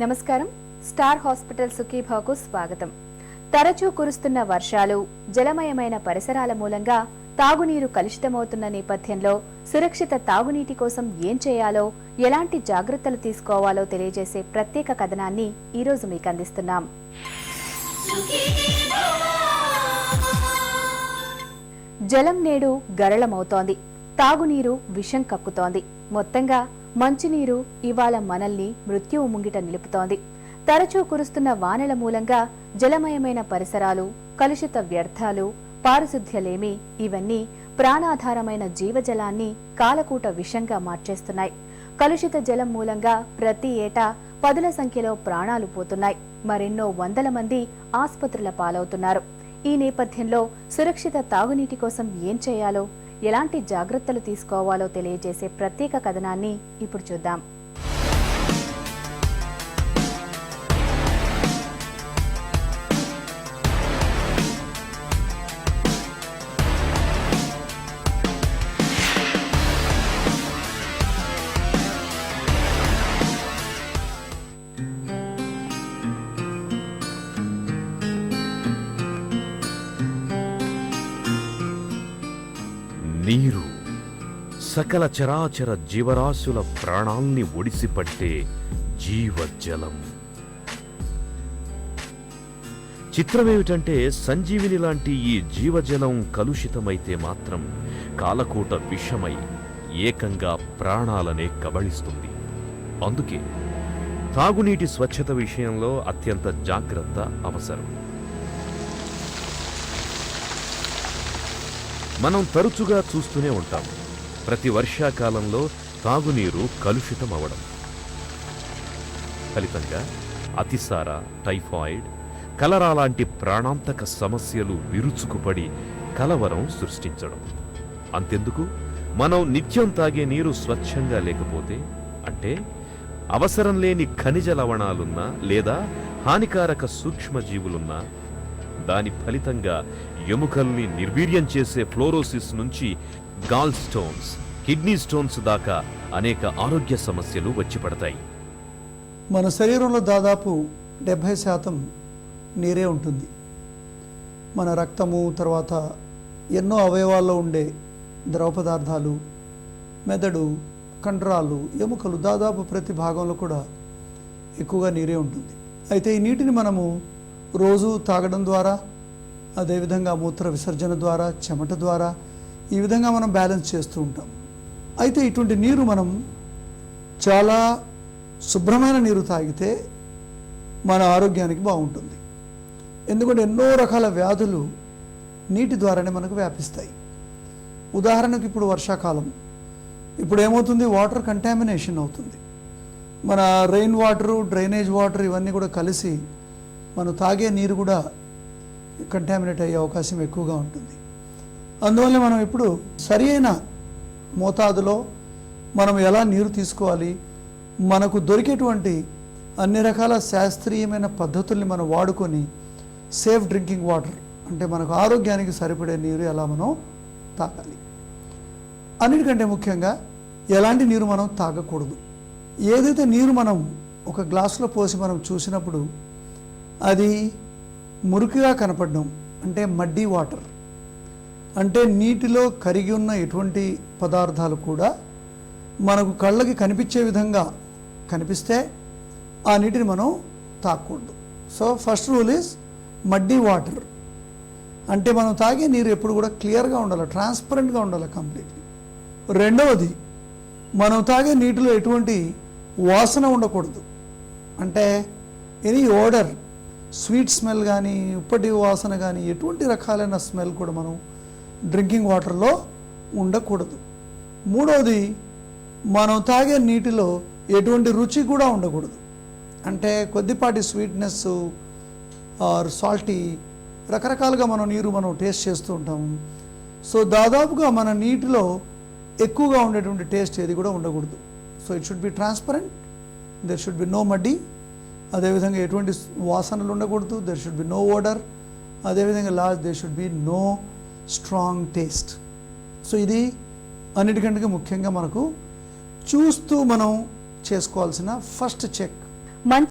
నమస్కారం. Star hospital సుఖీభాకు స్వాగతం. తరచూ కురుస్తున్న వర్షాలు, జలమయమైన పరిసరాల మూలంగా తాగునీరు కలుషితమవుతున్న నేపథ్యంలో సురక్షిత తాగునీటి కోసం ఏం చేయాలో, ఎలాంటి జాగ్రత్తలు తీసుకోవాలో తెలియజేసే ప్రత్యేక కథనాన్ని ఈ రోజు మీకు అందిస్తున్నాం. జలం నేడు గరళమవుతోంది. తాగునీరు విషం కక్కుతోంది. మొత్తంగా మంచినీరు ఇవాళ మనల్ని మృత్యువు ముంగిట నిలుపుతోంది. తరచూ కురుస్తున్న వానల మూలంగా జలమయమైన పరిసరాలు, కలుషిత వ్యర్థాలు, పారిశుధ్యలేమి ఇవన్నీ ప్రాణాధారమైన జీవజలాన్ని కాలకూట విషంగా మార్చేస్తున్నాయి. కలుషిత జలం మూలంగా ప్రతి ఏటా పదుల సంఖ్యలో ప్రాణాలు పోతున్నాయి. మరెన్నో వందల మంది ఆసుపత్రుల పాలవుతున్నారు. ఈ నేపథ్యంలో సురక్షిత తాగునీటి కోసం ఏం చేయాలో, ఎలాంటి జాగ్రత్తలు తీసుకోవాలో తెలియజేసే ప్రత్యేక కథనాన్ని ఇప్పుడు చూద్దాం. నీరు సకల చరాచర జీవరాశుల ప్రాణాల్ని ఒడిసిపట్టే జీవజలం. చిత్రమేమిటంటే, సంజీవిని లాంటి ఈ జీవజలం కలుషితమైతే మాత్రం కాలకూట విషమై ఏకంగా ప్రాణాలనే కబళిస్తుంది. అందుకే తాగునీటి స్వచ్ఛత విషయంలో అత్యంత జాగ్రత్త అవసరం. మనం తరచుగా చూస్తూనే ఉంటాం, ప్రతి వర్షాకాలంలో తాగునీరు కలుషితం అవడం. ఫలితంగా అతిసార, టైఫాయిడ్, కలరా లాంటి ప్రాణాంతక సమస్యలు విరుచుకుపడి కలవరం సృష్టించడం. అంతెందుకు, మనం నిత్యం తాగే నీరు స్వచ్ఛంగా లేకపోతే, అంటే అవసరం లేని ఖనిజ లవణాలున్నా లేదా హానికారక సూక్ష్మజీవులున్నా, దాని ఫలితంగా ఎముకల్ని నిర్వీర్యం చేసే ఫ్లోరోసిస్ నుంచి గాల్ స్టోన్స్, కిడ్నీ స్టోన్స్ దాకా అనేక ఆరోగ్య సమస్యలు వచ్చి పడతాయి. మన శరీరంలో దాదాపు 70% నీరే ఉంటుంది. మన రక్తము, తర్వాత ఎన్నో అవయవాల్లో ఉండే ద్రవ పదార్థాలు, మెదడు, కండరాలు, ఎముకలు, దాదాపు ప్రతి భాగంలో కూడా ఎక్కువగా నీరే ఉంటుంది. అయితే ఈ నీటిని మనము రోజు తాగడం ద్వారా, అదేవిధంగా మూత్ర విసర్జన ద్వారా, చెమట ద్వారా, ఈ విధంగా మనం బ్యాలెన్స్ చేస్తూ ఉంటాం. అయితే ఇటువంటి నీరు మనం చాలా శుభ్రమైన నీరు తాగితే మన ఆరోగ్యానికి బాగుంటుంది. ఎందుకంటే ఎన్నో రకాల వ్యాధులు నీటి ద్వారానే మనకు వ్యాపిస్తాయి. ఉదాహరణకు ఇప్పుడు వర్షాకాలం, ఇప్పుడు ఏమవుతుంది, వాటర్ కంటామినేషన్ అవుతుంది. మన రెయిన్ వాటరు, డ్రైనేజ్ వాటర్ ఇవన్నీ కూడా కలిసి మనం తాగే నీరు కూడా కంటామినేట్ అయ్యే అవకాశం ఎక్కువగా ఉంటుంది. అందువల్ల మనం ఇప్పుడు సరి అయిన మోతాదులో మనం ఎలా నీరు తీసుకోవాలి, మనకు దొరికేటువంటి అన్ని రకాల శాస్త్రీయమైన పద్ధతుల్ని మనం వాడుకొని సేఫ్ డ్రింకింగ్ వాటర్, అంటే మనకు ఆరోగ్యానికి సరిపడే నీరు ఎలా మనం తాగాలి. అన్నిటికంటే ముఖ్యంగా ఎలాంటి నీరు మనం తాగకూడదు. ఏదైతే నీరు మనం ఒక గ్లాసులో పోసి మనం చూసినప్పుడు అది మురికిగా కనపడడం, అంటే మడ్డీ వాటర్, అంటే నీటిలో కరిగి ఉన్న ఎటువంటి పదార్థాలు కూడా మనకు కళ్ళకి కనిపించే విధంగా కనిపిస్తే ఆ నీటిని మనం తాగకూడదు. So first rule is muddy water, అంటే మనం తాగే నీరు ఎప్పుడు కూడా క్లియర్గా ఉండాలి, ట్రాన్స్పరెంట్గా ఉండాలి కంప్లీట్లీ. రెండవది, మనం తాగే నీటిలో ఎటువంటి వాసన ఉండకూడదు, అంటే ఎనీ ఓడర్, స్వీట్ స్మెల్ కానీ, ఉప్పటి వాసన కానీ, ఎటువంటి రకాలైన స్మెల్ కూడా మనం డ్రింకింగ్ వాటర్లో ఉండకూడదు. మూడవది, మనం తాగే నీటిలో ఎటువంటి రుచి కూడా ఉండకూడదు, అంటే కొద్దిపాటి స్వీట్నెస్ ఆర్ సాల్టీ, రకరకాలుగా మనం టేస్ట్ చేస్తూ ఉంటాము. సో దాదాపుగా మన నీటిలో ఎక్కువగా ఉండేటువంటి టేస్ట్ ఏది కూడా ఉండకూడదు. So it should be transparent, there should be no muddy, అదేవిధంగా ఎటువంటి వాసనలు ఉండకూడదు, there should be no odour, అదేవిధంగా there should be no strong taste. So ఇది అన్నిటికంటే ముఖ్యంగా మనకు చూస్తూ మనం చేసుకోవాల్సిన ఫస్ట్ చెక్.